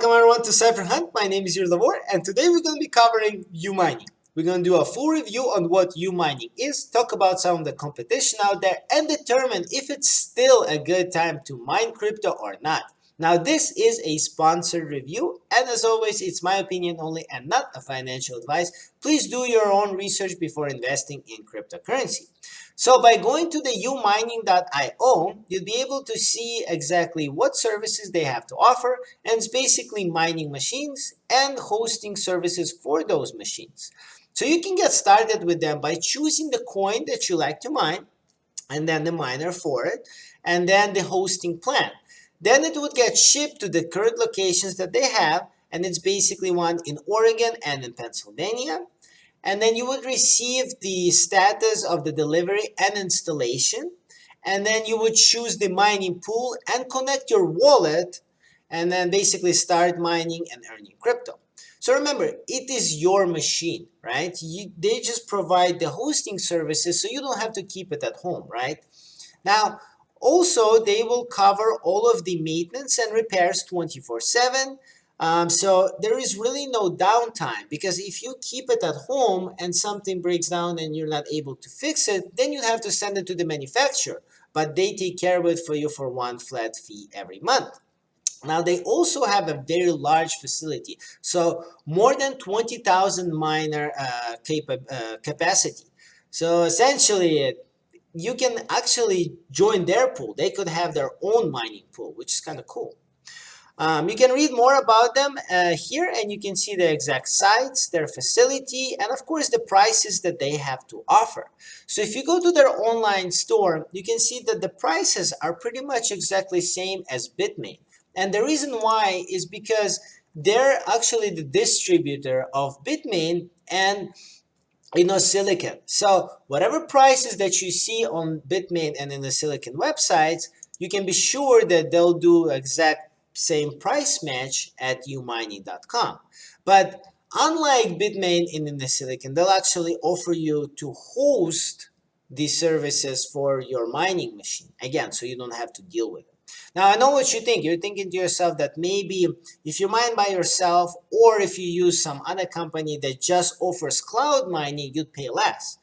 Welcome everyone to CypherHaunt. My name is Yuri Lavor, and today we're going to be covering UMining. We're going to do a full review on what UMining is, talk about some of the competition out there, and determine if it's still a good time to mine crypto or not. Now, this is a sponsored review, and as always, it's my opinion only and not a financial advice. Please do your own research before investing in cryptocurrency. So by going to the umining.io, you'll be able to see exactly what services they have to offer, and it's basically mining machines and hosting services for those machines. So you can get started with them by choosing the coin that you like to mine, and then the miner for it, and then the hosting plan. Then it would get shipped to the current locations that they have, and it's basically one in Oregon and in Pennsylvania. And then you would receive the status of the delivery and installation. And then you would choose the mining pool and connect your wallet, and then basically start mining and earning crypto. So remember, it is your machine, right? They just provide the hosting services, so you don't have to keep it at home, right? Now, also, they will cover all of the maintenance and repairs 24/7. So there is really no downtime, because if you keep it at home and something breaks down and you're not able to fix it, then you have to send it to the manufacturer. But they take care of it for you for one flat fee every month. Now, they also have a very large facility, so more than 20,000 miner capacity. So essentially, you can actually join their pool. They could have their own mining pool, which is kind of cool. You can read more about them here, and you can see the exact sites, their facility, and of course the prices that they have to offer. So if you go to their online store, you can see that the prices are pretty much exactly same as Bitmain. And the reason why is because they're actually the distributor of Bitmain and Silicon. So whatever prices that you see on Bitmain and in the Silicon websites, you can be sure that they'll do exact same price match at umining.com. But unlike Bitmain and in the Silicon, they'll actually offer you to host these services for your mining machine. Again, so you don't have to deal with it. Now, I know what you think. You're thinking to yourself that maybe if you mine by yourself, or if you use some other company that just offers cloud mining, you'd pay less.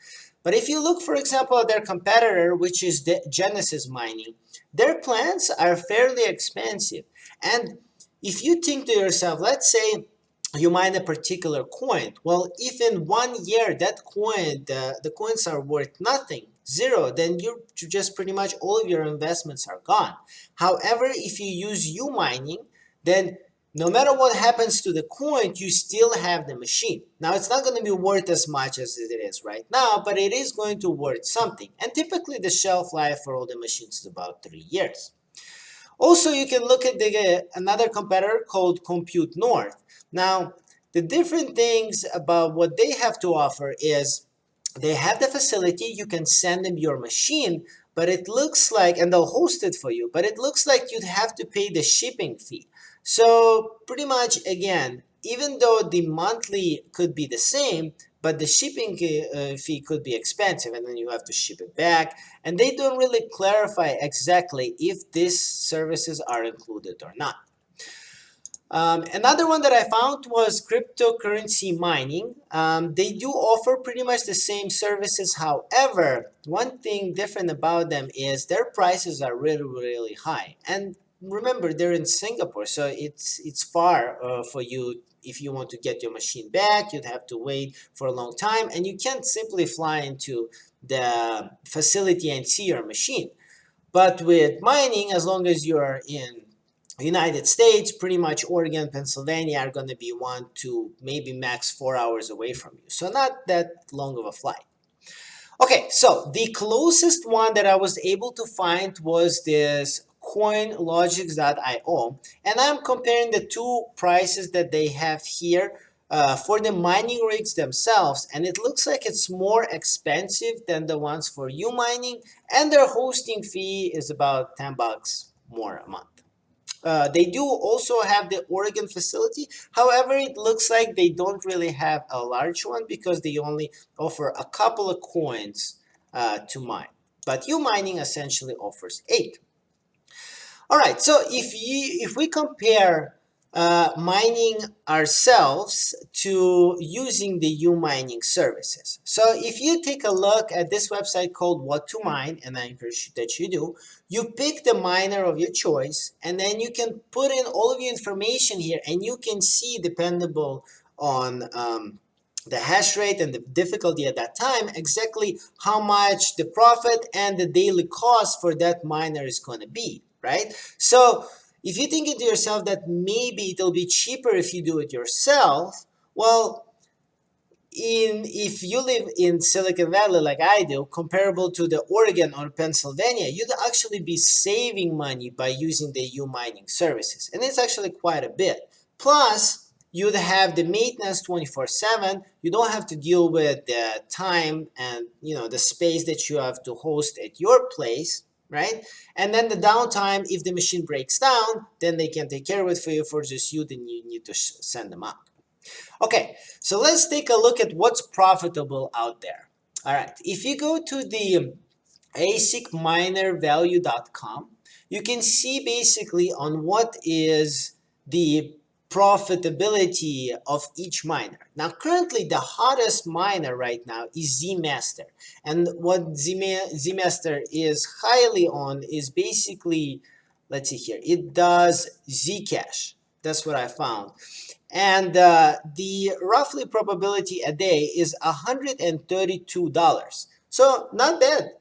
But if you look, for example, at their competitor, which is the Genesis Mining, their plans are fairly expensive. And if you think to yourself, let's say you mine a particular coin. Well, if in 1 year that coin, the coins are worth nothing, zero, then you're just pretty much all of your investments are gone. However, if you use UMining, then no matter what happens to the coin, you still have the machine. Now, it's not going to be worth as much as it is right now, but it is going to worth something. And typically, the shelf life for all the machines is about 3 years. Also, you can look at another competitor called Compute North. Now, the different things about what they have to offer is they have the facility, you can send them your machine, but it looks like, and they'll host it for you, but it looks like you'd have to pay the shipping fee. So pretty much, again, even though the monthly could be the same, but the shipping fee could be expensive, and then you have to ship it back. And they don't really clarify exactly if these services are included or not. Another one that I found was cryptocurrency mining. They do offer pretty much the same services. However, one thing different about them is their prices are really, really high. And remember, they're in Singapore, so it's far for you. If you want to get your machine back, you'd have to wait for a long time, and you can't simply fly into the facility and see your machine. But with mining, as long as you're in United States, pretty much Oregon, Pennsylvania are going to be 1 to maybe max 4 hours away from you. So not that long of a flight. Okay, so the closest one that I was able to find was this coinlogics.io, and I'm comparing the two prices that they have here for the mining rigs themselves, and it looks like it's more expensive than the ones for UMining, and their hosting fee is about $10 more a month. They do also have the Oregon facility. However, it looks like they don't really have a large one because they only offer a couple of coins to mine. But UMining essentially offers 8. All right, so if we compare mining ourselves to using the UMining services. So if you take a look at this website called What to Mine, and I encourage that you do, you pick the miner of your choice, and then you can put in all of your information here, and you can see, dependable on the hash rate and the difficulty at that time, exactly how much the profit and the daily cost for that miner is going to be, right? So if you think to yourself that maybe it'll be cheaper if you do it yourself, well, if you live in Silicon Valley like I do, comparable to the Oregon or Pennsylvania, you'd actually be saving money by using the UMining services. And it's actually quite a bit. Plus, you'd have the maintenance 24/7. You don't have to deal with the time and the space that you have to host at your place, right? And then the downtime, if the machine breaks down, then they can take care of it for you. For just you, then you need to send them out. Okay, so let's take a look at what's profitable out there. All right, if you go to the asicminervalue.com, you can see basically on what is the profitability of each miner. Now, currently, the hottest miner right now is Zmaster. And what Zmaster is highly on is basically, let's see here, it does Zcash. That's what I found. And the roughly probability a day is $132. So not bad.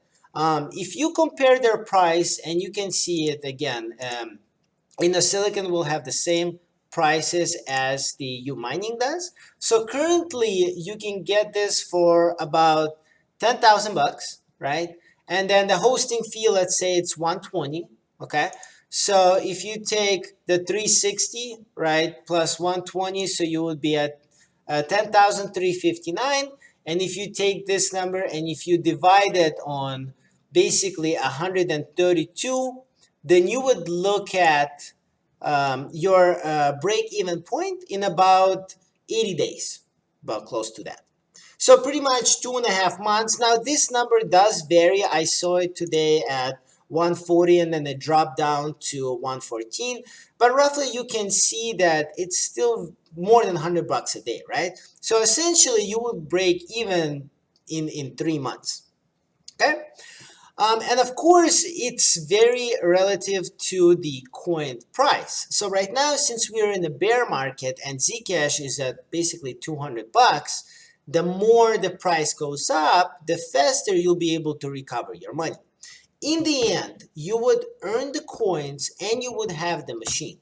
If you compare their price, and you can see it again, in the Silicon will have the same prices as the UMining does. So currently you can get this for about 10,000 bucks, right? And then the hosting fee, let's say it's 120, okay? So if you take the 360, right, plus 120, so you would be at 10,359. And if you take this number and if you divide it on basically 132, then you would look at your break-even point in about 80 days, about close to that. So pretty much 2.5 months. Now this number does vary. I saw it today at 140 and then it dropped down to 114. But roughly you can see that it's still more than 100 bucks a day, right? So essentially you would break even in 3 months. Okay? And of course, it's very relative to the coin price. So right now, since we're in the bear market and Zcash is at basically 200 bucks, the more the price goes up, the faster you'll be able to recover your money. In the end, you would earn the coins and you would have the machine.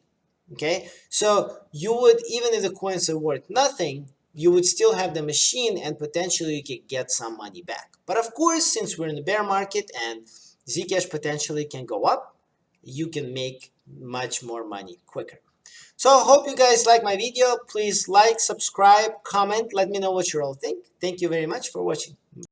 Okay, so you would, even if the coins are worth nothing, you would still have the machine and potentially you could get some money back. But of course, since we're in the bear market and Zcash potentially can go up, you can make much more money quicker. So I hope you guys like my video. Please like, subscribe, comment, let me know what you all think. Thank you very much for watching.